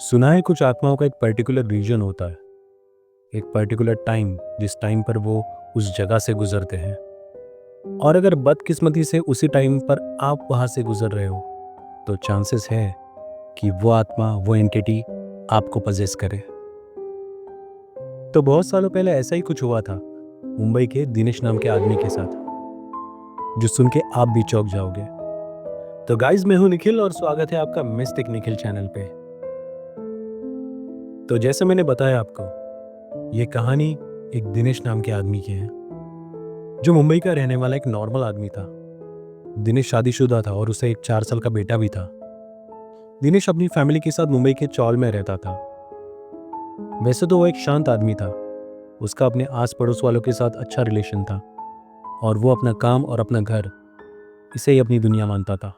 सुना है कुछ आत्माओं का एक पर्टिकुलर रीजन होता है, एक पर्टिकुलर टाइम जिस टाइम पर वो उस जगह से गुजरते हैं। और अगर बदकिस्मती से उसी टाइम पर आप वहां से गुजर रहे हो तो चांसेस है कि वो आत्मा, वो एंटिटी आपको पजेस करे। तो बहुत सालों पहले ऐसा ही कुछ हुआ था मुंबई के दिनेश नाम के आदमी के साथ, जो सुन के आप भी चौंक जाओगे। तो गाइज, मैं हूं निखिल और स्वागत है आपका मिस्टिक निखिल चैनल पे। तो जैसे मैंने बताया आपको, ये कहानी एक दिनेश नाम के आदमी की है, जो मुंबई का रहने वाला एक नॉर्मल आदमी था। दिनेश शादीशुदा था और उसे एक 4 साल का बेटा भी था। दिनेश अपनी फैमिली के साथ मुंबई के चौल में रहता था। वैसे तो वो एक शांत आदमी था, उसका अपने आस पड़ोस वालों के साथ अच्छा रिलेशन था और वो अपना काम और अपना घर, इसे ही अपनी दुनिया मानता था।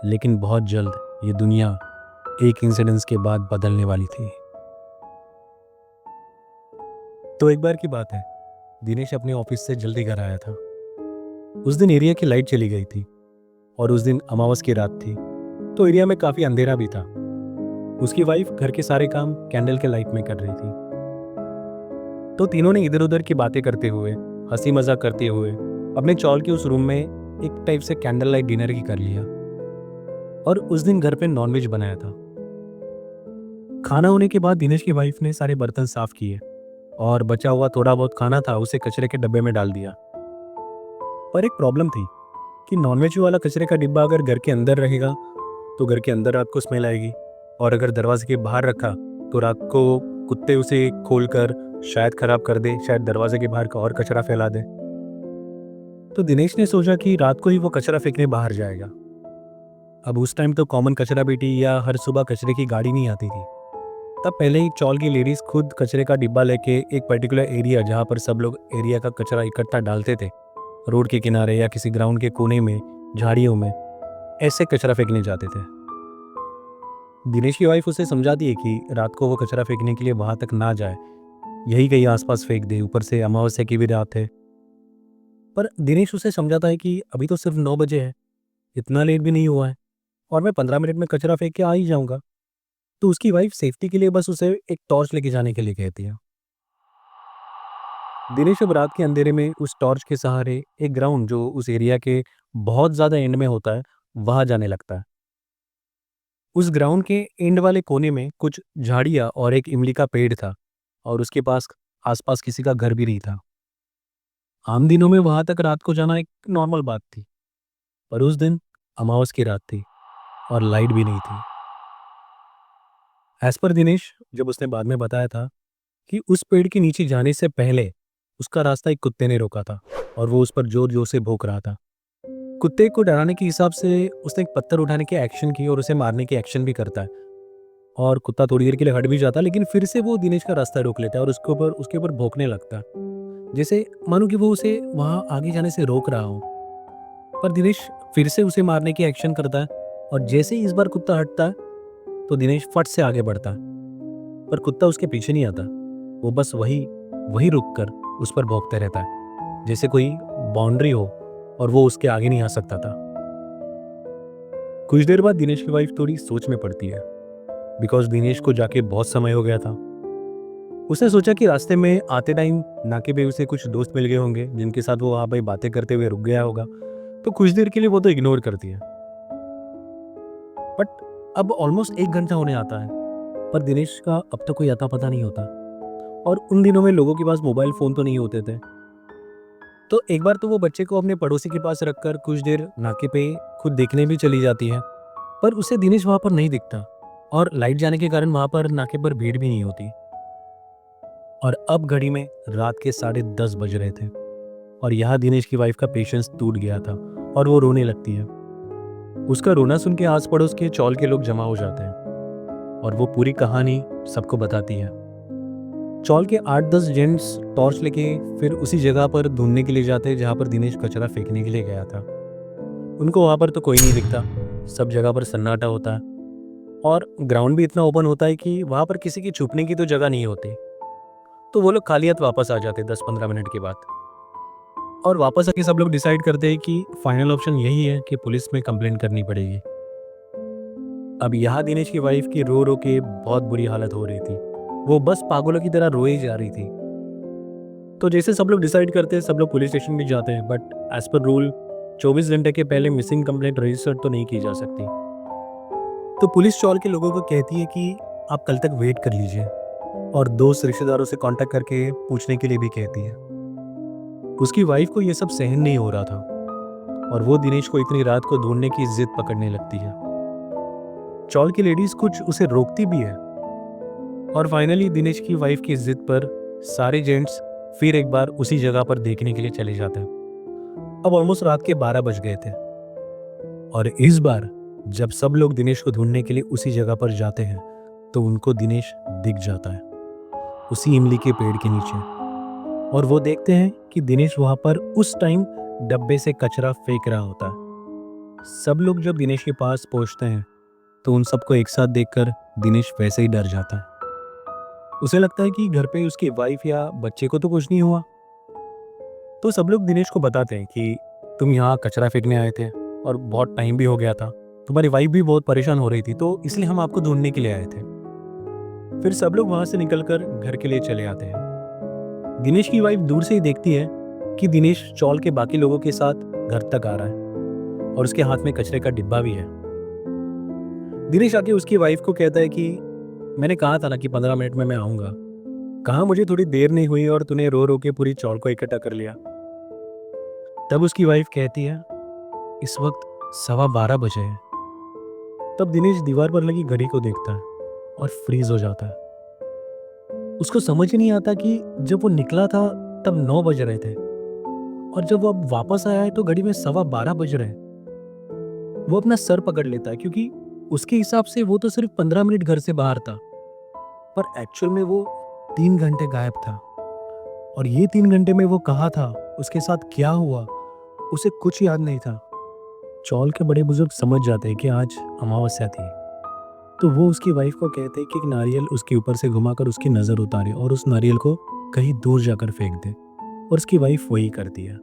लेकिन बहुत जल्द ये दुनिया एक इंसिडेंस के बाद बदलने वाली थी। तो एक बार की बात है, दिनेश अपने ऑफिस से जल्दी घर आया था। उस दिन एरिया की लाइट चली गई थी और उस दिन अमावस की रात थी, तो एरिया में काफी अंधेरा भी था। उसकी वाइफ घर के सारे काम कैंडल के लाइट में कर रही थी। तो तीनों ने इधर उधर की बातें करते हुए, हंसी मजाक करते हुए अपने चौल के उस रूम में एक टाइप से कैंडल लाइट डिनर की कर लिया। और उस दिन घर पे नॉनवेज बनाया था। खाना होने के बाद दिनेश की वाइफ ने सारे बर्तन साफ किए और बचा हुआ थोड़ा बहुत खाना था उसे कचरे के डब्बे में डाल दिया। पर एक प्रॉब्लम थी कि नॉनवेज वाला कचरे का डिब्बा अगर घर के अंदर रहेगा तो घर के अंदर रात को स्मेल आएगी, और अगर दरवाजे के बाहर रखा तो रात को कुत्ते उसे खोलकर शायद खराब कर दे, शायद दरवाजे के बाहर का और कचरा फैला दे। तो दिनेश ने सोचा कि रात को ही वो कचरा फेंकने बाहर जाएगा। अब उस टाइम तो कॉमन कचरा बेटी या हर सुबह कचरे की गाड़ी नहीं आती थी। तब पहले ही चौल की लेडीज खुद कचरे का डिब्बा लेके एक पर्टिकुलर एरिया, जहाँ पर सब लोग एरिया का कचरा इकट्ठा डालते थे, रोड के किनारे या किसी ग्राउंड के कोने में, झाड़ियों में, ऐसे कचरा फेंकने जाते थे। दिनेश की वाइफ उसे समझाती है कि रात को वो कचरा फेंकने के लिए वहां तक ना जाए, यही कहीं आसपास फेंक दे, ऊपर से अमावस्या की भी रात है। पर दिनेश उसे समझाता है कि अभी तो सिर्फ 9 बजे है, इतना लेट भी नहीं हुआ है और मैं 15 मिनट में कचरा फेंक के आ ही जाऊंगा। तो उसकी वाइफ सेफ्टी के लिए बस उसे एक टॉर्च लेके जाने के लिए कहती है। दिनेश अब रात के अंधेरे में उस टॉर्च के सहारे एक ग्राउंड जो उस एरिया के बहुत ज्यादा एंड में होता है, वहां जाने लगता है। उस ग्राउंड के एंड वाले कोने में कुछ झाड़ियां और एक इमली का पेड़ था, और उसके पास आसपास किसी का घर भी नहीं था। आम दिनों में वहां तक रात को जाना एक नॉर्मल बात थी, पर उस दिन अमावस की रात थी और लाइट भी नहीं थी। एज पर दिनेश, जब उसने बाद में बताया था कि उस पेड़ के नीचे जाने से पहले उसका रास्ता एक कुत्ते ने रोका था और वो उस पर जोर जोर से भौंक रहा था। कुत्ते को डराने के हिसाब से उसने एक पत्थर उठाने की एक्शन की और उसे मारने की एक्शन भी करता है। और कुत्ता थोड़ी देर के लिए हट भी जाता है, लेकिन फिर से वो दिनेश का रास्ता रोक लेता है और उसके ऊपर भौंकने लगता है, जैसे मानो कि वो उसे वहां आगे जाने से रोक रहा हो। पर दिनेश फिर से उसे मारने की एक्शन करता है, और जैसे ही इस बार कुत्ता हटता है तो दिनेश फट से आगे बढ़ता है। पर कुत्ता उसके पीछे नहीं आता, वो बस वही वही रुक कर उस पर भौंकते रहता है, जैसे कोई बाउंड्री हो और वो उसके आगे नहीं आ सकता था। कुछ देर बाद दिनेश की वाइफ थोड़ी सोच में पड़ती है, बिकॉज दिनेश को जाके बहुत समय हो गया था। उसने सोचा कि रास्ते में आते टाइम नाके पे उसे कुछ दोस्त मिल गए होंगे जिनके साथ वो वहां पे बातें करते हुए रुक गया होगा, तो कुछ देर के लिए वो तो इग्नोर करती है। बट अब ऑलमोस्ट 1 घंटा होने आता है, पर दिनेश का अब तक कोई अता पता नहीं होता। और उन दिनों में लोगों के पास मोबाइल फोन तो नहीं होते थे। तो एक बार तो वो बच्चे को अपने पड़ोसी के पास रखकर कुछ देर नाके पे खुद देखने भी चली जाती है, पर उसे दिनेश वहां पर नहीं दिखता, और लाइट जाने के कारण वहां पर नाके पर भीड़ भी नहीं होती। और अब घड़ी में रात के 10:30 बज रहे थे, और यहाँ दिनेश की वाइफ का पेशेंस टूट गया था और वो रोने लगती है। उसका रोना सुन के आस पड़ोस के चौल के लोग जमा हो जाते हैं और वो पूरी कहानी सबको बताती है। चौल के 8-10 जेंट्स टॉर्च लेके फिर उसी जगह पर ढूंढने के लिए जाते हैं जहाँ पर दिनेश कचरा फेंकने के लिए गया था। उनको वहाँ पर तो कोई नहीं दिखता, सब जगह पर सन्नाटा होता है, और ग्राउंड भी इतना ओपन होता है कि वहाँ पर किसी की छुपने की तो जगह नहीं होती। तो वो लोग खाली हाथ वापस आ जाते 10-15 मिनट के बाद, और वापस आके सब लोग डिसाइड करते हैं कि फाइनल ऑप्शन यही है कि पुलिस में कंप्लेंट करनी पड़ेगी। अब यहाँ दिनेश की वाइफ की रो रो के बहुत बुरी हालत हो रही थी। वो बस पागलों की तरह रोई जा रही थी। तो जैसे सब लोग डिसाइड करते हैं, सब लोग पुलिस स्टेशन भी जाते हैं, बट एज पर रूल 24 घंटे के पहले मिसिंग कंप्लेंट रजिस्टर तो नहीं की जा सकती। तो पुलिस चौल के लोगों को कहती है कि आप कल तक वेट कर लीजिए, और दोस्त रिश्तेदारों से कांटेक्ट करके पूछने के लिए भी कहती है। उसकी वाइफ को ये सब सहन नहीं हो रहा था, और वो दिनेश को इतनी रात को ढूंढने की जिद पकड़ने लगती है। चौल की लेडीज कुछ उसे रोकती भी है, और फाइनली दिनेश की वाइफ की जिद पर सारे जेंट्स फिर एक बार उसी जगह पर देखने के लिए चले जाते हैं। अब ऑलमोस्ट रात के 12 बज गए थे, और इस बार जब सब लोग दिनेश को ढूंढने के लिए उसी जगह पर जाते हैं तो उनको दिनेश दिख जाता है उसी इमली के पेड़ के नीचे। और वो देखते हैं कि दिनेश वहां पर उस टाइम डब्बे से कचरा फेंक रहा होता है। सब लोग जब दिनेश के पास पहुंचते हैं तो उन सबको एक साथ देखकर दिनेश वैसे ही डर जाता है। उसे लगता है कि घर पे उसकी वाइफ या बच्चे को तो कुछ नहीं हुआ। तो सब लोग दिनेश को बताते हैं कि तुम यहाँ कचरा फेंकने आए थे और बहुत टाइम भी हो गया था, तुम्हारी वाइफ भी बहुत परेशान हो रही थी, तो इसलिए हम आपको ढूंढने के लिए आए थे। फिर सब लोग वहां से निकलकर घर के लिए चले आते हैं। दिनेश की वाइफ दूर से ही देखती है कि दिनेश चौल के बाकी लोगों के साथ घर तक आ रहा है, और उसके हाथ में कचरे का डिब्बा भी है। दिनेश आके उसकी वाइफ को कहता है कि मैंने कहा था ना कि 15 मिनट में मैं आऊंगा, कहा मुझे थोड़ी देर नहीं हुई और तूने रो रो के पूरी चौल को इकट्ठा कर लिया। तब उसकी वाइफ कहती है इस वक्त 12:15 बजे है। तब दिनेश दीवार पर लगी घड़ी को देखता है और फ्रीज हो जाता है। उसको समझ ही नहीं आता कि जब वो निकला था तब 9 बज रहे थे, और जब वो अब वापस आया है तो घड़ी में 12:15 बज रहे हैं। वो अपना सर पकड़ लेता है, क्योंकि उसके हिसाब से वो तो सिर्फ 15 मिनट घर से बाहर था, पर एक्चुअल में वो 3 घंटे गायब था। और ये 3 घंटे में वो कहाँ था, उसके साथ क्या हुआ, उसे कुछ याद नहीं था। चौल के बड़े बुजुर्ग समझ जाते हैं कि आज अमावस्या थी, तो वो उसकी वाइफ को कहते हैं कि एक नारियल उसके ऊपर से घुमाकर उसकी नज़र उतारे और उस नारियल को कहीं दूर जाकर फेंक दे, और उसकी वाइफ वही करती है।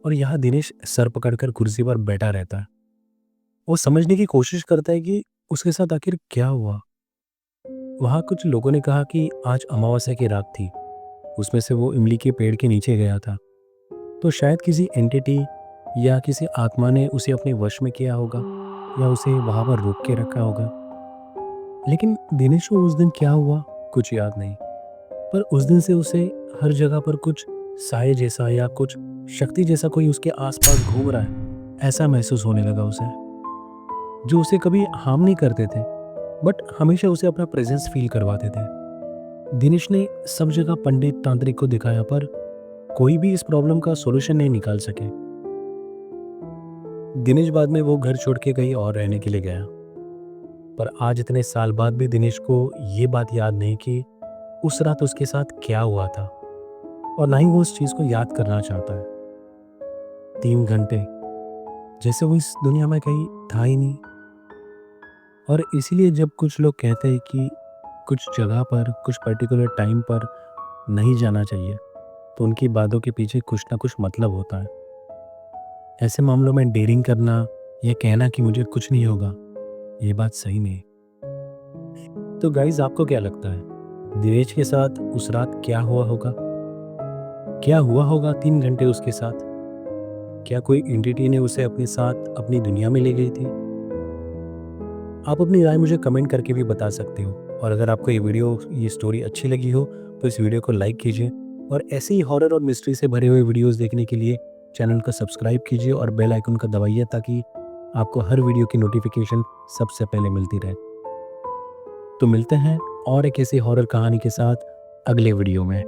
और यहाँ दिनेश सर पकड़कर कुर्सी पर बैठा रहता है। वो समझने की कोशिश करता है कि उसके साथ आखिर क्या हुआ। वहाँ कुछ लोगों ने कहा कि आज अमावस्या की रात थी, उसमें से वो इमली के पेड़ के नीचे गया था, तो शायद किसी एंटिटी या किसी आत्मा ने उसे अपने वश में किया होगा, या उसे वहाँ पर रोक के रखा होगा। लेकिन दिनेश को उस दिन क्या हुआ कुछ याद नहीं, पर उस दिन से उसे हर जगह पर कुछ साए जैसा या कुछ शक्ति जैसा कोई उसके आसपास घूम रहा है, ऐसा महसूस होने लगा उसे, जो उसे कभी हार्म नहीं करते थे, बट हमेशा उसे अपना प्रेजेंस फील करवाते थे। दिनेश ने सब जगह पंडित तांत्रिक को दिखाया, पर कोई भी इस प्रॉब्लम का सॉल्यूशन नहीं निकाल सके। दिनेश बाद में वो घर छोड़ के कहीं और रहने के लिए गया, पर आज इतने साल बाद भी दिनेश को ये बात याद नहीं कि उस रात उसके साथ क्या हुआ था, और ना ही वो उस चीज को याद करना चाहता है। 3 घंटे जैसे वो इस दुनिया में कहीं था ही नहीं। और इसीलिए जब कुछ लोग कहते हैं कि कुछ जगह पर कुछ पर्टिकुलर टाइम पर नहीं जाना चाहिए, तो उनकी बातों के पीछे कुछ ना कुछ मतलब होता है। ऐसे मामलों में डेयरिंग करना या कहना कि मुझे कुछ नहीं होगा, ये बात सही नहीं। तो गाइज, आपको क्या लगता है दिनेश के साथ उस रात क्या हुआ होगा? क्या हुआ होगा 3 घंटे उसके साथ? क्या कोई एंटिटी ने उसे अपने साथ अपनी दुनिया में ले गई थी? आप अपनी राय मुझे कमेंट करके भी बता सकते हो। और अगर आपको ये स्टोरी अच्छी लगी हो तो इस वीडियो को लाइक कीजिए, और ऐसे ही हॉरर और मिस्ट्री से भरे हुए वीडियोस देखने के लिए चैनल को सब्सक्राइब कीजिए और बेल आइकन का दबाइए, ताकि आपको हर वीडियो की नोटिफिकेशन सबसे पहले मिलती रहे। तो मिलते हैं और एक ऐसी हॉरर कहानी के साथ अगले वीडियो में।